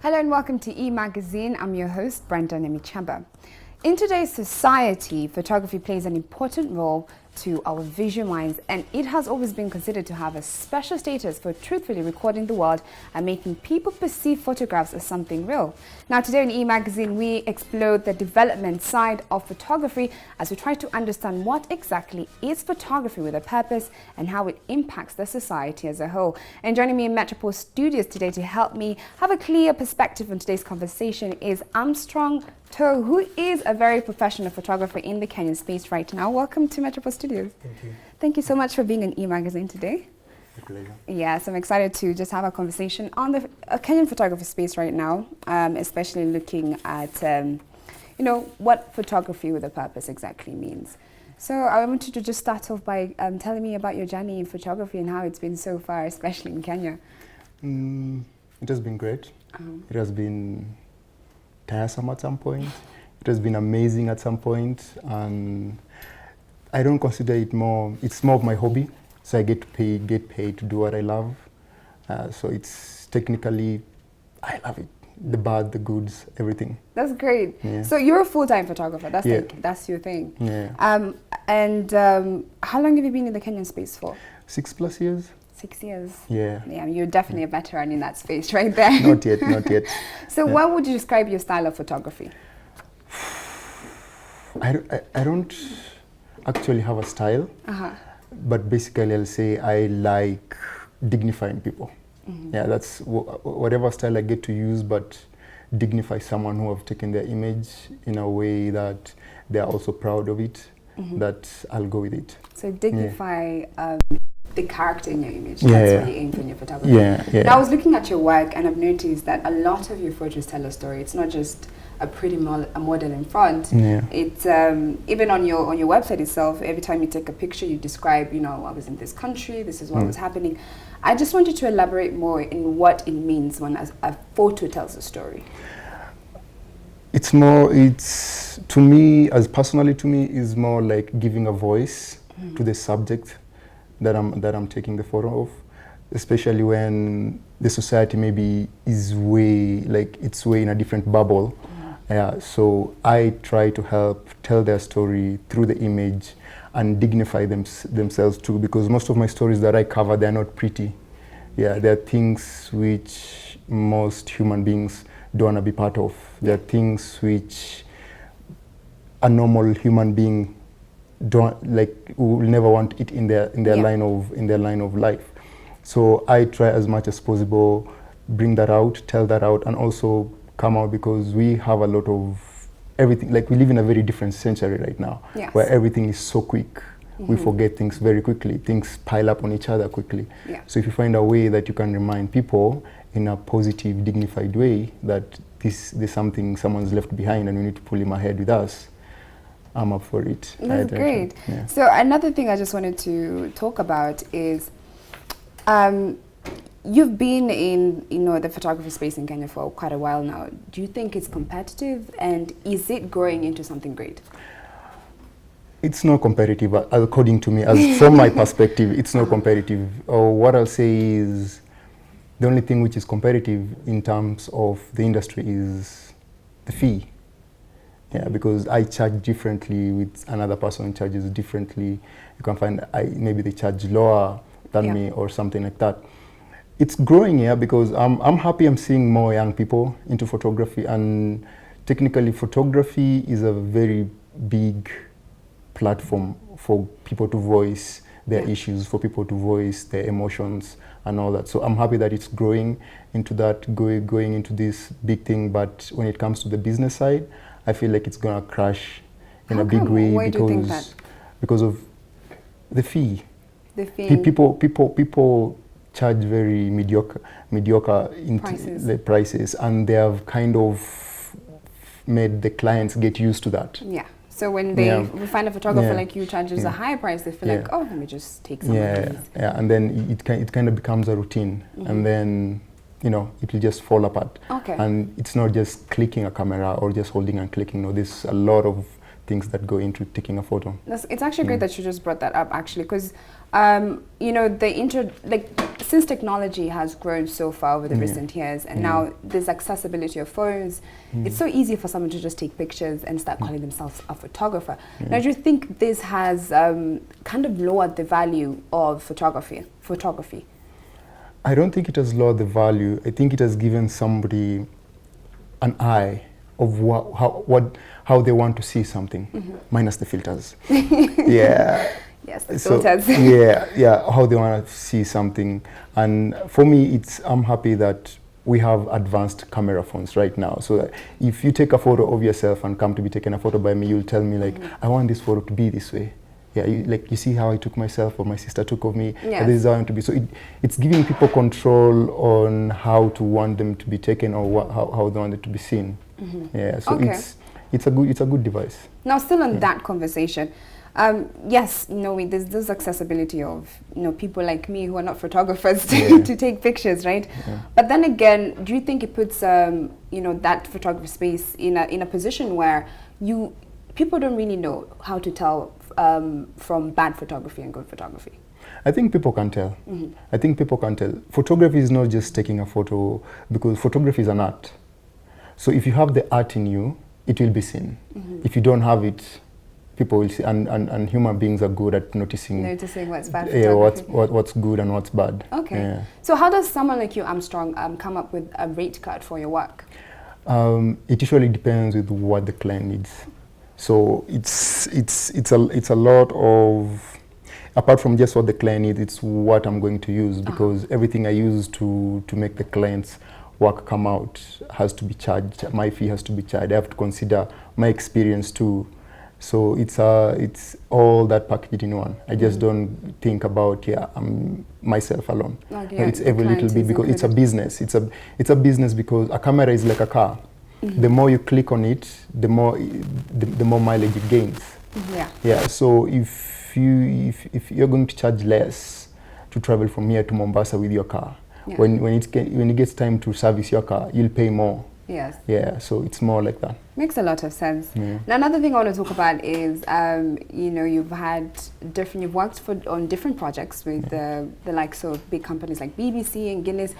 Hello and welcome to E-Magazine. I'm your host, Brenda Nemichamba. In today's society, photography plays an important role to our visual minds, and it has always been considered to have a special status for truthfully recording the world and making people perceive photographs as something real. Now today in E-Magazine, we explore the development side of photography as we try to understand what exactly is photography with a purpose and how it impacts the society as a whole. And joining me in Metropole Studios today to help me have a clear perspective on today's conversation is Armstrong Toe, who is a very professional photographer in the Kenyan space right now. Welcome to Metropole Studios. Thank you. Thank you so much for being in E-Magazine today. A pleasure. Yes, I'm excited to just have a conversation on the Kenyan photography space right now, especially looking at, what photography with a purpose exactly means. So I want you to just start off by telling me about your journey in photography and how it's been so far, especially in Kenya. It has been great. It has been tiresome at some point. It has been amazing at some point, and I don't consider it it's more of my hobby. So I get paid to do what I love. So it's technically, I love it. The bad, the goods, everything. That's great. Yeah. So you're a full-time photographer. That's Yeah. that's your thing. Yeah. How long have you been in the Kenyan space for? 6+ years. 6 years. Yeah. Yeah, you're definitely a veteran in that space right there. Not yet, not yet. So Yeah. what would you describe your style of photography? I don't actually have a style, Uh-huh. but basically I'll say I like dignifying people. Mm-hmm. Yeah, that's whatever style I get to use, but dignify someone who have taken their image in a way that they are also proud of it, Mm-hmm. that I'll go with it. So dignify the character in your image. Yeah, That's yeah. what you aim for in your photography. Yeah, yeah. Now, I was looking at your work and I've noticed that a lot of your photos tell a story. It's not just a pretty a model in front. Yeah. It's even on your website itself. Every time you take a picture, you describe, I was in this country. This is what was happening. I just want you to elaborate more in what it means when a photo tells a story. It's to me, as personally to me, is more like giving a voice to the subject that I'm taking the photo of, especially when the society maybe is way in a different bubble. Yeah, so I try to help tell their story through the image and dignify themselves too, because most of my stories that I cover, they're not pretty. Yeah, they're things which most human beings don't want to be part of. They're things which a normal human being will never want it in their line of life. So I try as much as possible bring that out, tell that out, and also come out, because we have a lot of everything. Like, we live in a very different century right now. Yes. Where everything is so quick. We forget things very quickly. Things pile up on each other quickly. Yeah. So if you find a way that you can remind people in a positive, dignified way that there's something someone's left behind and we need to pull him ahead with us, I'm up for it. That's great. Yeah. So another thing I just wanted to talk about is you've been in the photography space in Kenya for quite a while now. Do you think it's competitive, and is it growing into something great? It's not competitive, according to me. As from my perspective, it's not competitive. What I'll say is the only thing which is competitive in terms of the industry is the fee. Yeah, because I charge differently with another person charges differently. You can find maybe they charge lower than me or something like that. It's growing here because I'm happy I'm seeing more young people into photography, and technically photography is a very big platform for people to voice their issues, for people to voice their emotions and all that. So I'm happy that it's growing into that, going into this big thing. But when it comes to the business side, I feel like it's gonna crash in a big way. Why do you think that? Because of the fee. The fee. People charge very mediocre prices, and they have kind of made the clients get used to that. Yeah. So when we find a photographer like you charges a high price, they feel like, oh, let me just take some of these. Yeah, and then it kind of becomes a routine, and then it will just fall apart. Okay. And it's not just clicking a camera or just holding and clicking. No, there's a lot of things that go into taking a photo. It's actually great that you just brought that up, actually, because you know, since technology has grown so far over the recent years, and now there's accessibility of phones, it's so easy for someone to just take pictures and start calling themselves a photographer. Now, do you think this has kind of lowered the value of photography? I don't think it has lowered the value. I think it has given somebody an eye of how they want to see something, minus the filters. Yeah. Yes, the filters. Yeah, how they want to see something. And for me, I'm happy that we have advanced camera phones right now. So that if you take a photo of yourself and come to be taken a photo by me, you'll tell me like, I want this photo to be this way. Yeah, you see how I took myself or my sister took of me. Yes. This is how I want to be. So it's giving people control on how to want them to be taken or how they want it to be seen. Yeah, so it's a good device. Now, still on that conversation, yes, you know, there's this accessibility of, you know, people like me who are not photographers to take pictures, right? Yeah. But then again, do you think it puts you know, that photography space in a position where people don't really know how to tell from bad photography and good photography? I think people can tell. I think people can tell. Photography is not just taking a photo, because photography is an art. So if you have the art in you, it will be seen. If you don't have it, people will see. And human beings are good at noticing what's bad. What's good and what's bad. Okay. Yeah. So how does someone like you, Armstrong, come up with a rate card for your work? It usually depends with what the client needs. So it's a lot of, apart from just what the client needs, it's what I'm going to use, because everything I use to make the client's work come out has to be charged. My fee has to be charged. I have to consider my experience too. So it's all that packaged in one. I just don't think about myself alone. Okay, it's every little bit, because it's a business. It's a business, because a camera is like a car. The more you click on it, the more mileage it gains. Yeah. So if you're going to charge less to travel from here to Mombasa with your car, when it gets time to service your car, you'll pay more. Yes. Yeah. So it's more like that. Makes a lot of sense. Now, another thing I want to talk about is, you know, you've worked on different projects with the likes of big companies like BBC and Guinness.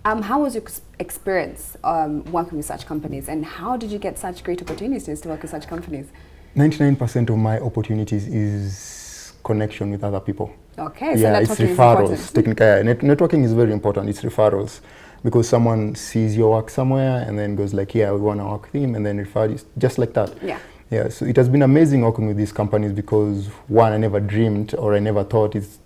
How was your experience working with such companies, and how did you get such great opportunities to work with such companies? 99% of my opportunities is connection with other people. Okay, so yeah, it's referrals. Networking is very important. It's referrals. Because someone sees your work somewhere and then goes like, yeah, we want to work with him, and then refer you, just like that. Yeah. So it has been amazing working with these companies, because one, I never dreamed, or I never thought it's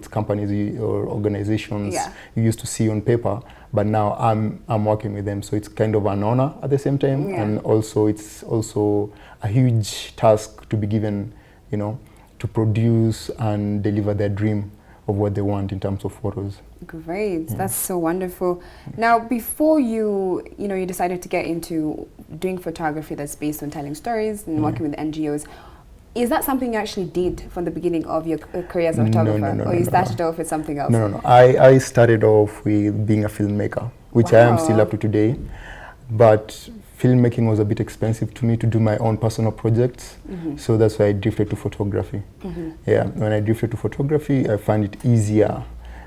companies or organizations you used to see on paper, but now I'm working with them. So it's kind of an honor at the same time, and also it's also a huge task to be given, you know, to produce and deliver their dream of what they want in terms of photos. Great, that's so wonderful. Now, before you decided to get into doing photography that's based on telling stories and working with NGOs, is that something you actually did from the beginning of your career as a photographer, or you started off with something else? No. I started off with being a filmmaker, which I am still up to today, but filmmaking was a bit expensive to me to do my own personal projects, so that's why I drifted to photography. Yeah, when I drifted to photography, I find it easier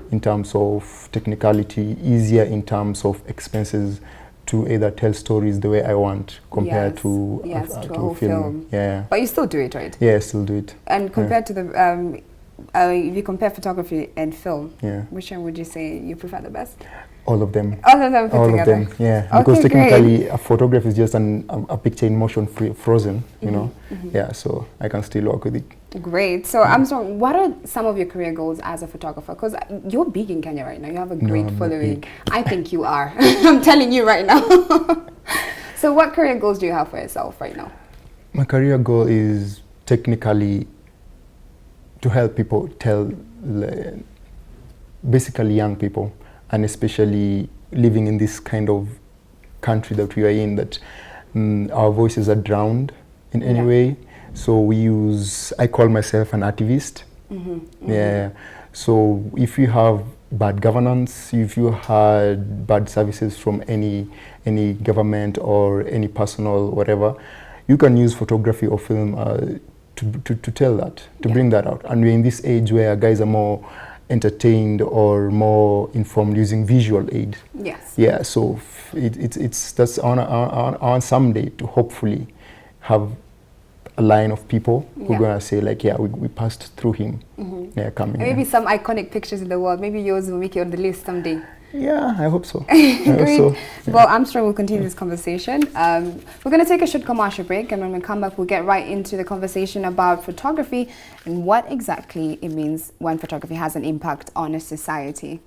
in terms of technicality, easier in terms of expenses, to either tell stories the way I want compared to a whole film. Yeah. But you still do it, right? Yeah, I still do it. And compared to the, if you compare photography and film, which one would you say you prefer the best? All of them. All of them put All together. of them, yeah. Because technically, a photograph is just a picture in motion, frozen, you know. Yeah, so I can still work with it. Great. So, Armstrong, what are some of your career goals as a photographer? Because you're big in Kenya right now. You have a great following. I think you are. I'm telling you right now. So, what career goals do you have for yourself right now? My career goal is technically to help people tell, basically young people, and especially living in this kind of country that we are in, that our voices are drowned in any way. So I call myself an activist. Yeah. So if you have bad governance, if you had bad services from any government or any personal whatever, you can use photography or film to tell that, to bring that out. And we're in this age where guys are more entertained or more informed using visual aid. Yes. Yeah, so it's that's on someday to hopefully have a line of people who are gonna say like, yeah, we passed through him. Yeah, coming. Maybe some iconic pictures in the world. Maybe yours will make it on the list someday. Yeah, I hope so. I hope so. Yeah. Well, I'm sure we'll continue this conversation. We're going to take a short commercial break, and when we come back, we'll get right into the conversation about photography and what exactly it means when photography has an impact on a society.